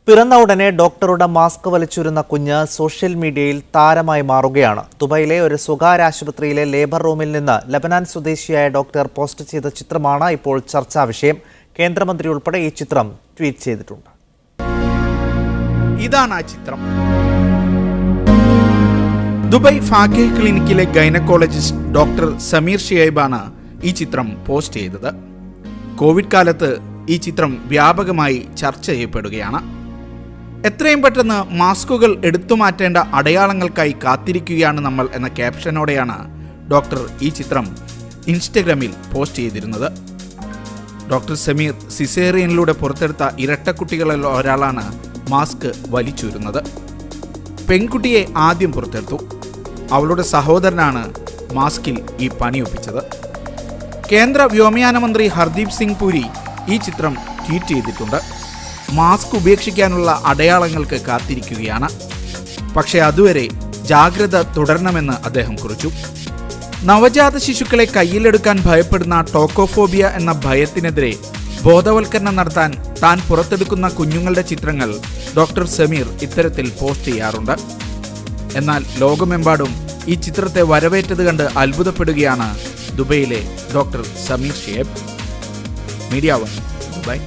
പിറന്ന ഉടനെ ഡോക്ടറുടെ മാസ്ക് വലിച്ചുരുന്ന കുഞ്ഞ് സോഷ്യൽ മീഡിയയിൽ താരമായി മാറുകയാണ്. ദുബൈയിലെ ഒരു സ്വകാര്യ ആശുപത്രിയിലെ ലേബർ റൂമിൽ നിന്ന് ലബനാൻ സ്വദേശിയായ ഡോക്ടർ പോസ്റ്റ് ചെയ്ത ചിത്രമാണ് ഇപ്പോൾ ചർച്ചാ വിഷയം. കേന്ദ്രമന്ത്രി ഉൾപ്പെടെ ഈ ചിത്രം ട്വീറ്റ് ചെയ്തിട്ടുണ്ട്. ഇതാണ് ആ ചിത്രം. ദുബൈ ഫാഖെ ക്ലിനിക്കിലെ ഗൈനക്കോളജിസ്റ്റ് ഡോക്ടർ സമീർ ഷിയൈബാണ് ഈ ചിത്രം പോസ്റ്റ് ചെയ്തത്. കോവിഡ് കാലത്ത് ഈ ചിത്രം വ്യാപകമായി ചർച്ച ചെയ്യപ്പെടുകയാണ്. എത്രയും പെട്ടെന്ന് മാസ്കുകൾ എടുത്തുമാറ്റേണ്ട അടയാളങ്ങൾക്കായി കാത്തിരിക്കുകയാണ് നമ്മൾ എന്ന ക്യാപ്ഷനോടെയാണ് ഡോക്ടർ ഈ ചിത്രം ഇൻസ്റ്റഗ്രാമിൽ പോസ്റ്റ് ചെയ്തിരുന്നത്. ഡോക്ടർ സമീർ സിസേറിയനിലൂടെ പുറത്തെടുത്ത ഇരട്ടക്കുട്ടികളിൽ ഒരാളാണ് മാസ്ക് വലിച്ചൂരുന്നത്. പെൺകുട്ടിയെ ആദ്യം പുറത്തെടുത്തു. അവളുടെ സഹോദരനാണ് മാസ്കിൽ ഈ പണിയൊപ്പിച്ചത്. കേന്ദ്ര വ്യോമയാന മന്ത്രി ഹർദീപ് സിംഗ് പുരി ഈ ചിത്രം ട്വീറ്റ് ചെയ്തിട്ടുണ്ട്. മാസ്ക് ഉപേക്ഷിക്കാനുള്ള അടയാളങ്ങൾക്ക് കാത്തിരിക്കുകയാണ്, പക്ഷേ അതുവരെ ജാഗ്രത തുടരണമെന്ന് അദ്ദേഹം കുറിച്ചു. നവജാത ശിശുക്കളെ കയ്യിലെടുക്കാൻ ഭയപ്പെടുന്ന ടോക്കോഫോബിയ എന്ന ഭയത്തിനെതിരെ ബോധവൽക്കരണം നടത്താൻ താൻ പുറത്തെടുക്കുന്ന കുഞ്ഞുങ്ങളുടെ ചിത്രങ്ങൾ ഡോക്ടർ സമീർ ഇത്തരത്തിൽ പോസ്റ്റ് ചെയ്യാറുണ്ട്. എന്നാൽ ലോകമെമ്പാടും ഈ ചിത്രത്തെ വരവേറ്റത് കണ്ട് അത്ഭുതപ്പെടുകയാണ് ദുബൈയിലെ doctor Sameer Shuaib. Media 1 Dubai.